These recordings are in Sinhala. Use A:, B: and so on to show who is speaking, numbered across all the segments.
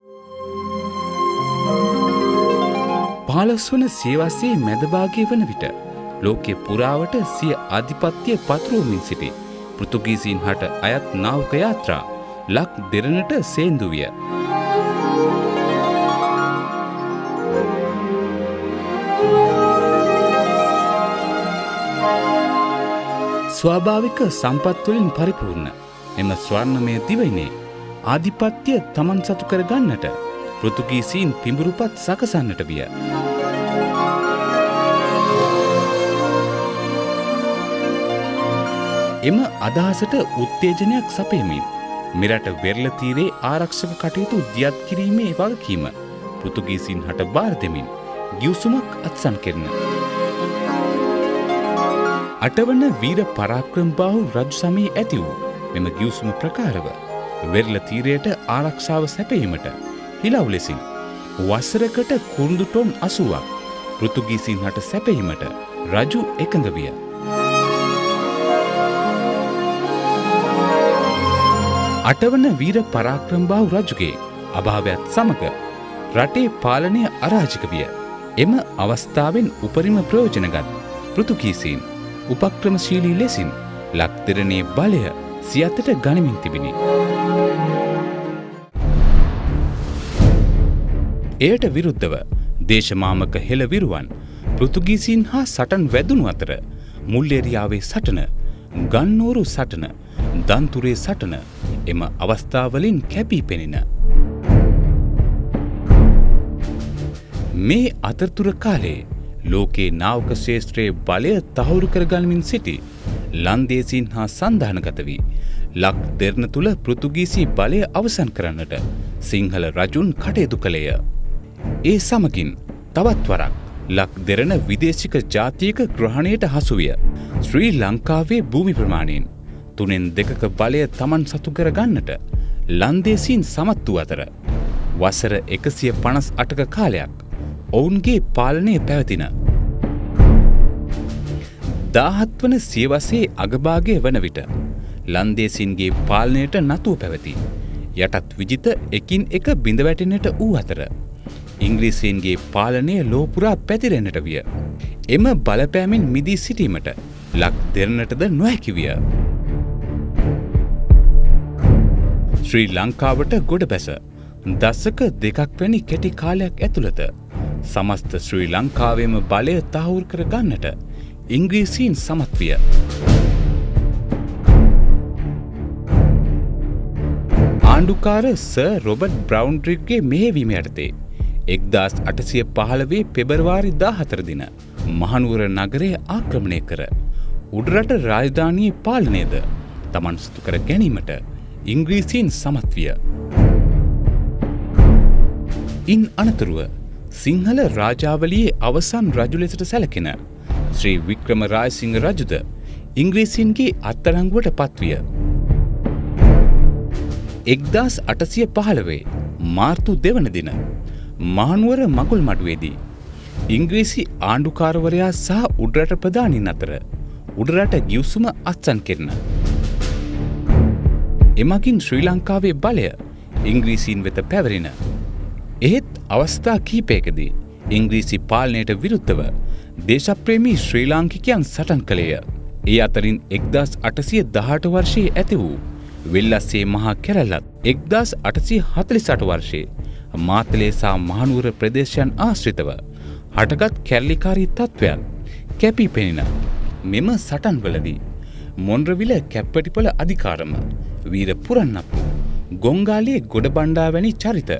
A: 15 වන සියවසේ මැදභාගයේ වන විට ලෝකයේ පුරාවට සිය ආධිපත්‍ය පතුරවමින් සිටි පෘතුගීසීන් හට අයත් නාවික යාත්‍රා ලක් දෙරණට සේන්දු විය. ස්වාභාවික සම්පත් වලින් පරිපූර්ණ එම ස්වර්ණමය දිවයිනේ ආධිපත්‍ය තමන් සතු කර ගන්නට පෘතුගීසීන් පිඹුරුපත් සකසන්නට විය. එම අදහසට උත්තේජනයක් සපයමින් මෙරට වෙරළ තීරයේ ආරක්ෂක කටයුතු දියත් කිරීමේ වගකීම පෘතුගීසීන් හට බාර දෙමින් ගිවිසුමක් අත්සන් කෙරෙන. 8 වන වීර පරාක්‍රමබාහු රජු සමයේ ඇති වූ මෙම ගිවිසුම ප්‍රකාරව වෙරළ තීරයට ආරක්ෂාව සැපයීමට හිලව් ලෙසින් වසරකට කුරුඳු ටොන් 80ක් පෘතුගීසීන් හට සැපයීමට රජු එකඟ විය. අටවන වීර පරාක්‍රමබාහු රජුගේ අභාවයත් සමග රටේ පාලනය අරාජික විය. එම අවස්ථාවෙන් උපරිම ප්‍රයෝජනගත් පෘතුගීසීන් උපක්‍රමශීලී ලෙසින් ලක්දෙරණේ බලය සියතට ගනිමින් තිබිණි. එයට විරුද්ධව දේශමාමක හෙළවිරුවන් පෘතුගීසීන් හා සටන් වැදුණු අතර මුල්ලේරියාවේ සටන, ගන්නෝරු සටන, දන්තුරේ සටන එම අවස්ථාවලින් කැපී පෙනෙන. මේ අතරතුර කාලයේ ලෝකේ නාවක ශේෂ්ත්‍රයේ බලය තහවුරු කරගනිමින් සිටි ලන්දේසීන් හා සන්ධානගත වී ලක් දෙරණ තුළ පෘතුගීසි බලය අවසන් කරන්නට සිංහල රජුන් කටයුතු කළේය. ඒ සමගින් තවත් වරක් ලක් දෙරණ විදේශික ජාතියක ග්‍රහණයට හසු විය. ශ්‍රී ලංකාවේ භූමි ප්‍රමාණයෙන් 3/2 බලය තමන් සතු කර ගන්නට ලන්දේසීන් සමත් වූ අතර වසර 158ක කාලයක් ඔවුන්ගේ පාලනය පැවතින. 17 වන සියවසේ අගභාගය වන විට ලන්දේසීන්ගේ පාලනයට නතුව පැවති යටත් විජිත එකින් එක බිඳ වැටෙන්නට වූ අතර ඉංග්‍රීසීන්ගේ පාලනය ලෝපුරා පැතිරෙන්නට විය. එම බලපෑමෙන් මිදී සිටීමට ලක් දෙරණටද නොහැකි විය. ශ්‍රී ලංකාවට ගොඩ බැස දශක 2ක් වැනි කෙටි කාලයක් ඇතුළත සමස්ත ශ්‍රී ලංකාවේම බලය තහවුරු කර ගන්නට ඉංග්‍රීසීන් සමත් විය. ආණ්ඩුකාර සර් රොබර්ට් බ්‍රවුන්රිග්ගේ මෙහෙයවීම යටතේ 1815 පෙබරවාරි 14 දින මහනුවර නගරය ආක්‍රමණය කර උඩරට රාජධානියේ පාලනයද තමන් සතු කර ගැනීමට ඉංග්‍රීසීන් සමත් විය. ඉන් අනතුරුව සිංහල රාජාවලියේ අවසන් රජු ලෙසට සැලකෙන ශ්‍රී වික්‍රම රාජසිංහ රජුද ඉංග්‍රීසීන්ගේ අත්අඩංගුවට පත්විය. 1815 මාර්තු 2 වන දින මහනුවර මකුල් මඩුවේදී ඉංග්‍රීසි ආණ්ඩුකාරවරයා සහ උඩරට ප්‍රධානීන් අතර උඩරට ගිවිසුම අත්සන් කෙරෙන. එමගින් ශ්‍රී ලංකාවේ බලය ඉංග්‍රීසීන් වෙත පැවරෙන. එහෙත් අවස්ථා කිහිපයකදී ඉංග්‍රීසි පාලනයට විරුද්ධව දේශප්‍රේමී ශ්‍රී ලාංකිකයන් සටන් කළේය. ඒ අතරින් 1818 වර්ෂයේ ඇති වූ වෙල්ලස්සේ මහා කැරැල්ලත් 1848 වර්ෂයේ මාතලේ සහ මහනුවර ප්‍රදේශයන් ආශ්‍රිතව හටගත් කැරලිකාරී තත්ත්වයන් කැපී පෙනෙන. මෙම සටන්වලදී මොන්රවිල කැප්පටිපොළ අධිකාරම, වීර පුරන්නප්පු, ගොංගාලේ ගොඩබණ්ඩා වැනි චරිත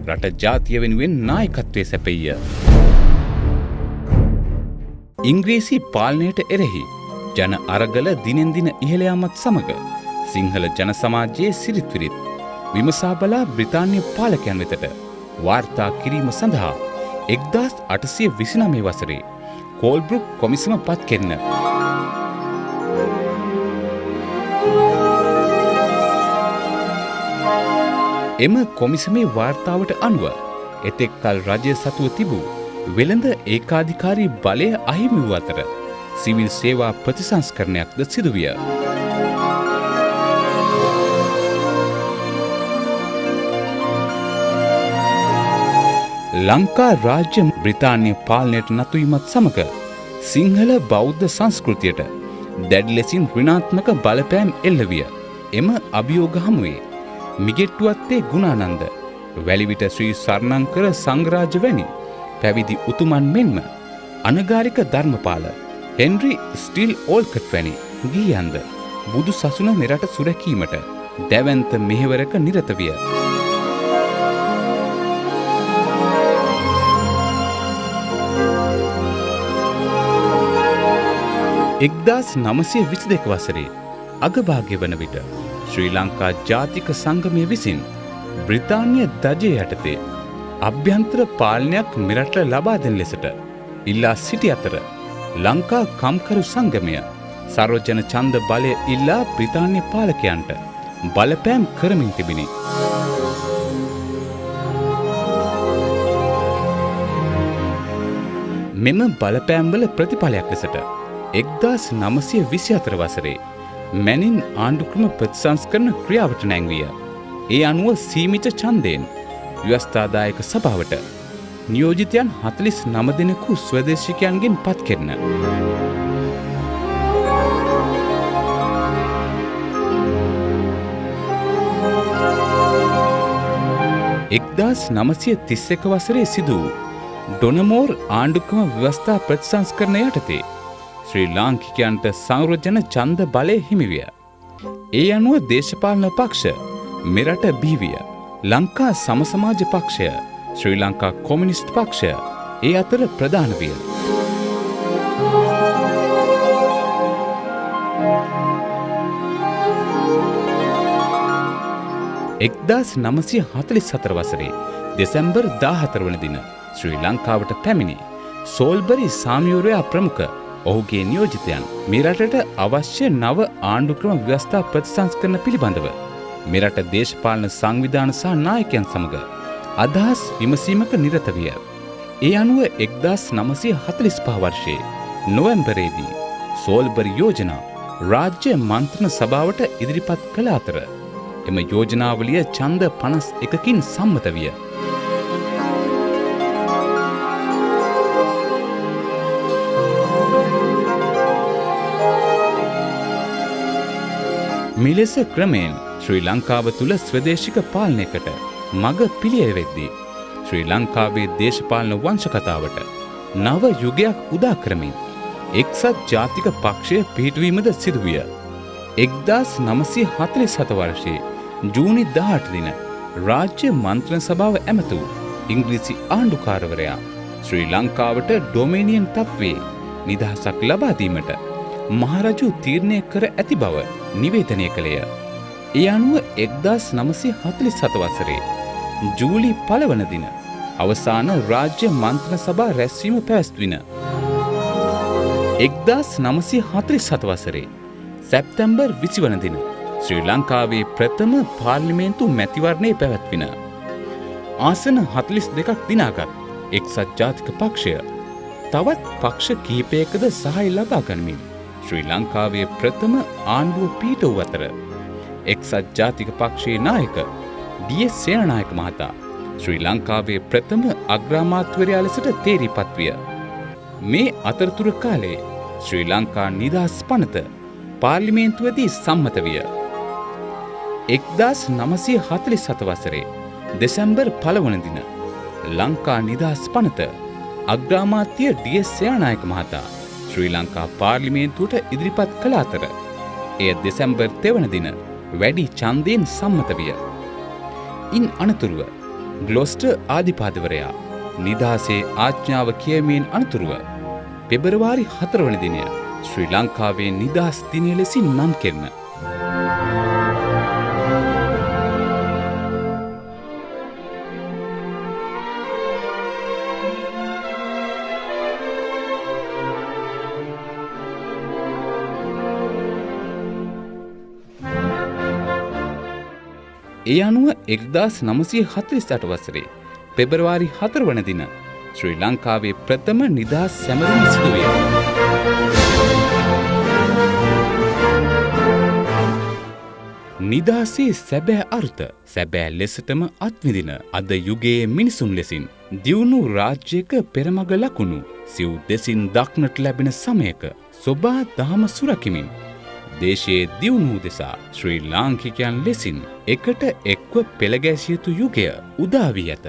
A: රට ජාතිය වෙනුවෙන් නායකත්වයේ සැපෙయ్య. ඉංග්‍රීසි පාලනයට එරෙහි ජන අරගල දිනෙන් දින ඉහළ යාමත් සමග සිංහල ජන සමාජයේ සිරිත් විරිත් විමසා බලා බ්‍රිතාන්‍ය පාලකයන් වෙතට වාර්තා කිරීම සඳහා 1829 වසරේ කෝල්බ්‍රුක් කොමිසම පත් කෙරෙන. එම කොමිසමේ වාර්තාවට අනුව එතෙක් කල රජය සතුව තිබූ වෙළඳ ඒකාධිකාරී බලය අහිමි වූ අතර සිවිල් සේවා ප්‍රතිසංස්කරණයක්ද සිදුවිය. ලංකා රාජ්‍ය බ්‍රිතාන්‍ය පාලනයට නතුවීමත් සමග සිංහල බෞද්ධ සංස්කෘතියට දැඩි ලෙසින් ඍණාත්මක බලපෑම් එල්ලවිය. එම අභියෝග හමුවේ මිගෙට්ටුවත්තේ ගුණානන්ද, වැලිවිට ශ්‍රී සර්ණංකර සංඝරාජ වැනි පැවිදි උතුමන් මෙන්ම අනගාരിക ධර්මපාල, හෙන්රි ස්ටිල් ඕල්කට් වැනි ගිහියන්ද බුදු සසුන මෙරට සුරැකීමට දැවැන්ත මෙහෙවරක නිරත විය. 1922 වසරේ අගභාග්‍ය වන විට ශ්‍රී ලංකා ජාතික සංගමය විසින් බ්‍රිතාන්‍ය ධජය යටතේ අභ්‍යන්තර පාලනයක් මෙරට ලබා දෙන ලෙසට ඉල්ලා සිටි අතර ලංකා කම්කරු සංගමය සර්වජන ඡන්ද බලය ඉල්ලා බ්‍රිතාන්‍ය පාලකයන්ට බලපෑම් කරමින් තිබිණි. මෙම බලපෑම්වල ප්‍රතිඵලයක් ලෙසට 1924 වසරේ මැනින් ආණ්ඩුක්‍රම ප්‍රතිසංස්කරණ ක්‍රියාවට නැංවිය. ඒ අනුව සීමිත ඡන්දයෙන් ව්‍යවස්ථාදායක සභාවට නියෝජිතයන් 49 දෙනෙකු ස්වදේශිකයන්ගෙන් පත් කෙරෙන. එක්දාස් 931 වසරේ සිදු වූ ඩොනමෝර් ආණ්ඩුක්‍රම ව්‍යවස්ථා ප්‍රතිසංස්කරණ යටතේ ශ්‍රී ලාංකිකයන්ට සංරජන ඡන්ද බලය හිමිවිය. ඒ අනුව දේශපාලන පක්ෂ මෙරට බිහිවිය. ලංකා සමසමාජ පක්ෂය, ශ්‍රී ලංකා කොමියුනිස්ට් පක්ෂය ඒ අතර ප්‍රධාන විය. එක්දාස් 944 වසරේ දෙසැම්බර් 14 වන දින ශ්‍රී ලංකාවට පැමිණි සෝල්බරි සාමයුරයා ප්‍රමුඛ ඔහුගේ නියෝජිතයන් මෙරටට අවශ්‍ය නව ආණ්ඩුක්‍රම ව්‍යවස්ථා ප්‍රතිසංස්කරණ පිළිබඳව මෙරට දේශපාලන සංවිධාන සහ නායකයන් සමග අදහස් විමසීමක නිරත විය. ඒ අනුව 1945 වර්ෂයේ නොවැම්බරයේදී සෝල්බරි යෝජනා රාජ්‍ය මන්ත්‍රණ සභාවට ඉදිරිපත් කළ අතර එම යෝජනාවලිය ඡන්ද 51කින් සම්මත විය. මෙලෙස ක්‍රමයෙන් ශ්‍රී ලංකාව තුළ ස්වදේශික පාලනයකට මග පිළියෙල වෙද්දී ශ්‍රී ලංකාවේ දේශපාලන වංශකතාවට නව යුගයක් උදා කරමින් එක්සත් ජාතික පක්ෂය පිහිටුවීමද සිදුවිය. 1947 වර්ෂයේ ජූනි 18 දින රාජ්‍ය මන්ත්‍රණ සභාව ඇමතු ඉංග්‍රීසි ආණ්ඩුකාරවරයා ශ්‍රී ලංකාවට ඩොමිනියන් තත්ත්වයේ නිදහසක් ලබා දීමට මහරජු තීරණය කර ඇති බව නිවේදනය කළේය. ඒ අනුව 1947 වසරේ ජූලි 1 වන දින අවසාන රාජ්‍ය මන්ත්‍රණ සභා රැස්වීම පැවැත්වින. 1947 වසරේ සැප්තැම්බර් 20 වන දින ශ්‍රී ලංකාවේ ප්‍රථම පාර්ලිමේන්තු මැතිවරණය පැවැත්වින. ආසන 42ක් දිනාගත් එක්සත් ජාතික පක්ෂය තවත් පක්ෂ කිහිපයකද සහාය ලබා ගනිමින් ශ්‍රී ලංකාවේ ප්‍රථම ආණ්ඩුව පිහිටවූ අතර එක්සත් ජාතික පක්ෂයේ නායක ඩී.එස්. සේනානායක මහතා ශ්‍රී ලංකාවේ ප්‍රථම අග්‍රාමාත්‍යවරයා ලෙසට තේරීපත් විය. මේ අතරතුර කාලයේ ශ්‍රී ලංකා නිදහස් පනත පාර්ලිමේන්තුවේදී සම්මත විය. 1947 වසරේ දෙසැම්බර් 1 වන දින ලංකා නිදහස් පනත අග්‍රාමාත්‍ය ඩී.එස්. සේනානායක මහතා ශ්‍රී ලංකා පාර්ලිමේන්තුවට ඉදිරිපත් කළ අතර එය දෙසැම්බර් 2 වන දින වැඩි ඡන්දයෙන් සම්මත විය. ඉන් අනතුරුව ග්ලොස්ටර් ආධිපතිවරයා නිදහසේ ආඥාව කියවීමෙන් අනතුරුව පෙබරවාරි 4 වන දිනය ශ්‍රී ලංකාවේ නිදහස් දිනය ලෙසින් නම් කෙරෙන. ඒ අනුව 1948 වසරේ පෙබරවාරි 4 වන දින ශ්‍රී ලංකාවේ ප්‍රථම නිදහස් සැමරුම සිදු විය. නිදහසේ සැබෑ අර්ථ සැබෑ ලෙසටම අත්විඳින අද යුගයේ මිනිසුන් ලෙසින් දියුණු රාජ්‍යයක පෙරමග ලකුණු සිව් දෙසින් දක්නට ලැබෙන සමයක සොබා දහම සුරකිමින් දේශයේ දියුණු දෙසා ශ්‍රී ලාංකිකයන් ලෙසින් එකට එක්ව පෙළගැසිය යුතු යුගය උදා වී ඇත.